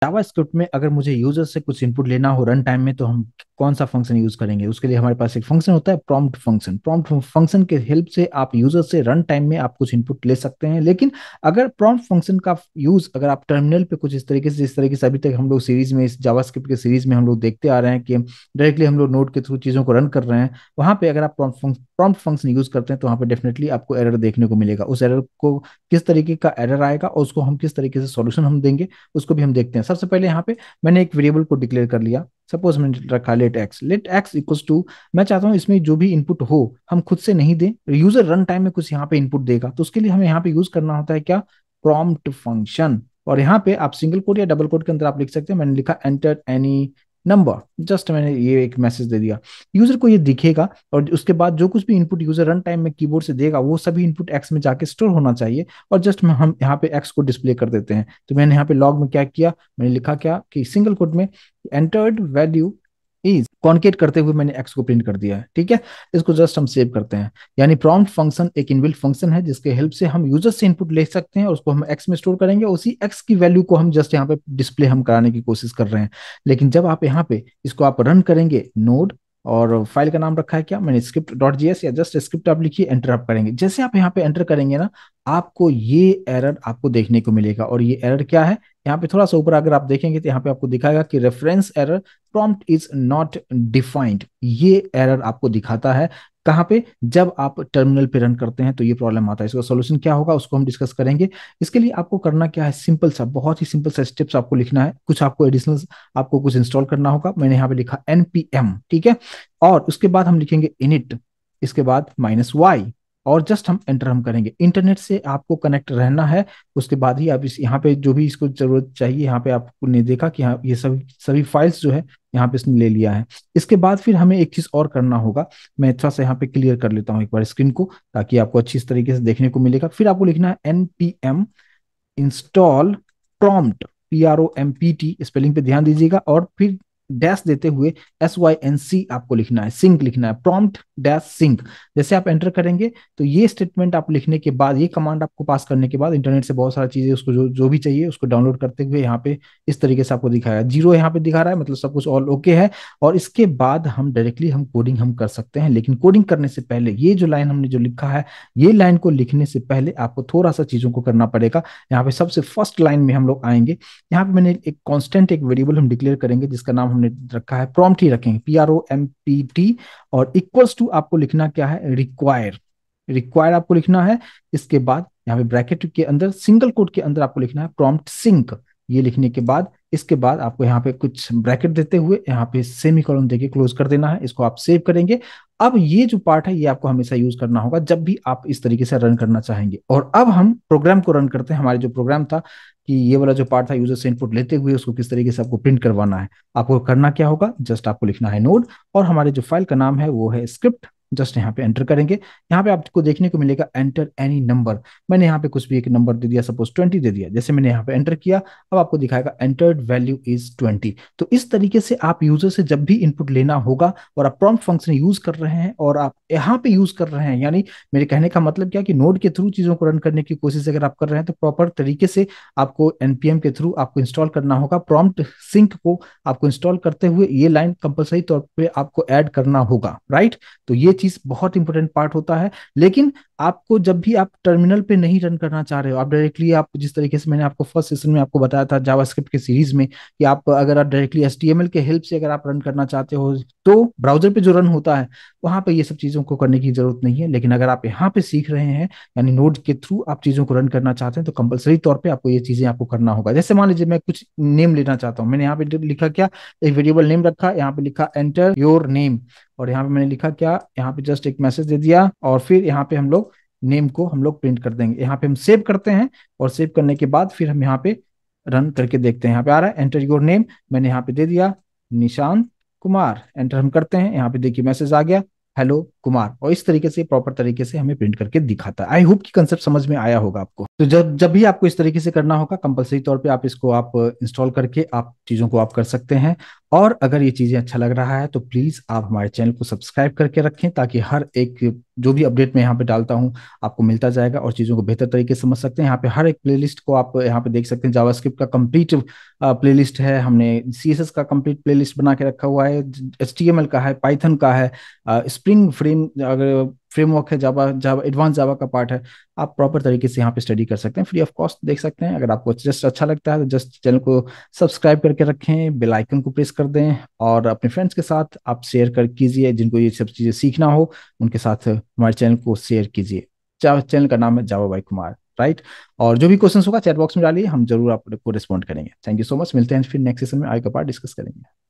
JavaScript में अगर मुझे यूजर से कुछ इनपुट लेना हो रन टाइम में, तो हम कौन सा फंक्शन यूज करेंगे? उसके लिए हमारे पास एक फंक्शन होता है प्रॉम्प्ट फंक्शन। प्रॉम्प्ट फंक्शन के हेल्प से आप यूजर से रन टाइम में आप कुछ इनपुट ले सकते हैं। लेकिन अगर प्रॉम्प्ट फंक्शन का यूज अगर आप टर्मिनल पे कुछ इस तरीके से, जिस तरीके से अभी तक हम लोग सीरीज में, इस जावास्क्रिप्ट के सीरीज में हम लोग देखते आ रहे हैं कि डायरेक्टली हम लोग नोड के थ्रू चीजों को रन कर रहे हैं, वहां पे अगर आप प्रॉम्प्ट फंक्शन यूज करते हैं तो वहां पे डेफिनेटली आपको एरर देखने को मिलेगा। उस एरर को, किस तरीके का एरर आएगा और उसको हम किस तरीके से सॉल्यूशन हम देंगे, उसको भी हम देखते हैं। सबसे पहले यहाँ पे मैंने एक वेरिएबल को डिक्लेयर कर लिया। सपोज मैंने रखा लेट एक्स इक्वल्स टू, मैं चाहता हूँ इसमें जो भी इनपुट हो हम खुद से नहीं दें, यूजर रन टाइम में कुछ यहाँ पे इनपुट देगा, तो उसके लिए हमें यहाँ पे यूज करना होता है क्या? Prompt function. और यहाँ पे आप सिंगल कोड या डबल कोड के अंदर आप लिख सकते हैं, मैंने लिखा एंटर एनी नंबर। जस्ट मैंने ये एक मैसेज दे दिया, यूजर को ये दिखेगा, और उसके बाद जो कुछ भी इनपुट यूजर रन टाइम में कीबोर्ड से देगा वो सभी इनपुट एक्स में जाके स्टोर होना चाहिए। और जस्ट हम यहाँ पे एक्स को डिस्प्ले कर देते हैं। तो मैंने यहाँ पे लॉग में क्या किया, मैंने लिखा क्या कि सिंगल कोट में एंटर्ड वैल्यू इज कॉन्केट करते हुए मैंने एक्स को प्रिंट कर दिया है। ठीक है, इसको जस्ट हम सेव करते हैं। यानी प्रॉम्प्ट फंक्शन एक इनबिल्ट फंक्शन है जिसके हेल्प से हम यूजर से इनपुट ले सकते हैं और उसको हम एक्स में स्टोर करेंगे। उसी एक्स की वैल्यू को हम जस्ट यहाँ पे डिस्प्ले हम कराने की कोशिश कर रहे हैं। लेकिन जब आप यहाँ पे इसको आप रन करेंगे नोड, और फाइल का नाम रखा है क्या, मैंने स्क्रिप्ट डॉट जीएस, या जस्ट स्क्रिप्ट आप लिखिए, एंटर आप करेंगे। जैसे आप यहाँ पे एंटर करेंगे ना, आपको ये एरर आपको देखने को मिलेगा। और ये एरर क्या है, यहाँ पे थोड़ा सा ऊपर अगर आप देखेंगे तो यहाँ पे आपको दिखाएगा कि reference error prompt is not defined. ये एरर आपको दिखाता है कहाँ पे, जब आप टर्मिनल पे रन करते हैं तो ये प्रॉब्लम आता है। इसका सॉल्यूशन क्या होगा उसको हम डिस्कस करेंगे। इसके लिए आपको करना क्या है, सिंपल सा, बहुत ही सिंपल सा स्टेप्स आपको लिखना है। कुछ आपको एडिशनल, आपको कुछ इंस्टॉल करना होगा। मैंने यहाँ पे लिखा npm, ठीक है। और उसके बाद हम लिखेंगे init, इसके बाद -y, और जस्ट हम एंटर हम करेंगे। इंटरनेट से आपको कनेक्ट रहना है, उसके बाद ही आप इस यहाँ पे जो भी इसको जरूरत चाहिए, यहाँ पे आपने देखा कि हाँ ये सभी सभी फाइल्स जो है यहाँ पे इसने ले लिया है। इसके बाद फिर हमें एक चीज और करना होगा। मैं थोड़ा सा यहाँ पे क्लियर कर लेता हूँ एक बार स्क्रीन को, ताकि आपको अच्छी तरीके से देखने को मिलेगा। फिर आपको लिखना है npm install prompt, PROMPT, spelling पे ध्यान दीजिएगा, और फिर डैश देते हुए SYNC आपको लिखना है, सिंक लिखना है, प्रॉम्प्ट डैश सिंक। जैसे आप एंटर करेंगे तो ये स्टेटमेंट आप लिखने के बाद, ये कमांड आपको पास करने के बाद, इंटरनेट से बहुत सारी चीजें उसको जो जो भी चाहिए उसको डाउनलोड करते हुए यहाँ पे इस तरीके से आपको दिखाया, जीरो यहाँ पे दिखा रहा है, मतलब सब कुछ ऑल ओके है। और इसके बाद हम डायरेक्टली हम कोडिंग हम कर सकते हैं। लेकिन कोडिंग करने से पहले ये जो लाइन हमने जो लिखा है, ये लाइन को लिखने से पहले आपको थोड़ा सा चीजों को करना पड़ेगा। यहाँ पे सबसे फर्स्ट लाइन में हम लोग आएंगे। यहाँ पे मैंने एक कांस्टेंट, एक वेरिएबल हम डिक्लेयर करेंगे जिसका नाम हमने रखा है प्रॉम्प्ट ही रखेंगे, PROMPT। और इक्वल्स टू आपको लिखना क्या है, रिक्वायर, रिक्वायर आपको लिखना है। इसके बाद यहाँ पे ब्रैकेट के अंदर सिंगल कोट के अंदर आपको लिखना है प्रॉम्प्ट सिंक। ये लिखने के बाद, इसके बाद आपको यहाँ पे कुछ ब्रैकेट देते हुए यहाँ पे सेमीकोलन देके क्लोज कर देना है। इसको आप सेव करेंगे। अब ये जो पार्ट है ये आपको हमेशा यूज करना होगा जब भी आप इस तरीके से रन करना चाहेंगे। और अब हम प्रोग्राम को रन करते हैं। हमारे जो प्रोग्राम था कि ये वाला जो पार्ट था यूजर से इनपुट लेते हुए उसको किस तरीके से आपको प्रिंट करवाना है, आपको करना क्या होगा, जस्ट आपको लिखना है नोड, और हमारे जो फाइल का नाम है वो है स्क्रिप्ट। जस्ट यहाँ पे एंटर करेंगे। यहाँ पे आपको देखने को मिलेगा एंटर एनी नंबर। मैंने यहाँ पे कुछ भी एक नंबर दे दिया, सपोज 20 दे दिया। जैसे मैंने यहाँ पे एंटर किया, अब आपको दिखाएगा एंटर्ड वैल्यू इज 20। तो इस तरीके से आप यूजर से जब भी इनपुट लेना होगा और आप प्रॉम्प्ट फंक्शन यूज कर रहे हैं और आप यहाँ पे यूज कर रहे हैं, यानी मेरे कहने का मतलब क्या कि नोड के थ्रू चीजों को रन करने की कोशिश अगर आप कर रहे हैं तो प्रॉपर तरीके से आपको npm के थ्रू आपको इंस्टॉल करना होगा। प्रॉम्प्ट सिंक को आपको इंस्टॉल करते हुए ये लाइन कंपलसरी तौर पे आपको ऐड करना होगा, राइट। तो ये चीज बहुत इंपॉर्टेंट पार्ट होता है। लेकिन आपको जब भी आप टर्मिनल पे नहीं रन करना चाह रहे हो, आप डायरेक्टली, आप जिस तरीके से मैंने आपको फर्स्ट सेशन में आपको बताया था जावास्क्रिप्ट के सीरीज में, कि आप अगर आप डायरेक्टली HTML के हेल्प से अगर आप रन करना चाहते हो तो ब्राउजर पे जो रन होता है वहां पे ये सब चीजों को करने की जरूरत नहीं है। लेकिन अगर आप यहाँ पे सीख रहे हैं, यानी नोड के थ्रू आप चीजों को रन करना चाहते हैं, तो कंपलसरी तौर पे आपको ये चीजें आपको करना होगा। जैसे मान लीजिए मैं कुछ नेम लेना चाहता हूँ, मैंने यहाँ पे लिखा क्या, एक वेरिएबल नेम रखा, यहाँ पे लिखा एंटर योर नेम, और यहाँ पे मैंने लिखा क्या, यहाँ पे जस्ट एक मैसेज दे दिया, और फिर यहाँ पे हम लोग नेम को हम लोग प्रिंट कर देंगे। यहाँ पे हम सेव करते हैं, और सेव करने के बाद फिर हम यहाँ पे रन करके देखते हैं। यहाँ पे आ रहा है एंटर योर नेम, मैंने यहाँ पे दे दिया निशांत कुमार, एंटर हम करते हैं। यहाँ पे देखिए मैसेज आ गया, हेलो कुमार, और इस तरीके से प्रॉपर तरीके से हमें प्रिंट करके दिखाता है। आई होप कि कंसेप्ट समझ में आया होगा आपको। तो जब जब भी आपको इस तरीके से करना होगा, कंपलसरी तौर पे आप इसको आप इंस्टॉल करके आप चीज़ों को आप कर सकते हैं। और अगर ये चीज़ें अच्छा लग रहा है तो प्लीज़ आप हमारे चैनल को सब्सक्राइब करके रखें, ताकि हर एक जो भी अपडेट मैं यहाँ पे डालता हूँ आपको मिलता जाएगा और चीज़ों को बेहतर तरीके से समझ सकते हैं। यहाँ पे हर एक प्लेलिस्ट को आप यहाँ पे देख सकते हैं। जावास्क्रिप्ट का कंप्लीट प्लेलिस्ट है, हमने सीएसएस का कंप्लीट प्लेलिस्ट बना के रखा हुआ है, एचटीएमएल का है, पाइथन का है, स्प्रिंग फ्रेम अगर फ्रेमवर्क है, जावा जावा एडवांस जावा का पार्ट है। आप प्रॉपर तरीके से यहाँ पे स्टडी कर सकते हैं, फ्री ऑफ कॉस्ट देख सकते हैं। अगर आपको जस्ट अच्छा लगता है तो जस्ट चैनल को सब्सक्राइब करके रखें, बेल आइकन को प्रेस कर दें, और अपने फ्रेंड्स के साथ आप शेयर कर कीजिए, जिनको ये सब चीज़ें सीखना हो उनके साथ हमारे चैनल को शेयर कीजिए। चैनल का नाम है जावा बाई कुमार, राइट। और जो भी क्वेश्चन होगा चैट बॉक्स में डालिए, हम जरूर आपको रिस्पॉन्ड करेंगे। थैंक यू सो मच, मिलते हैं फिर नेक्स्ट सेशन में आगे का पार्ट डिस्कस करेंगे।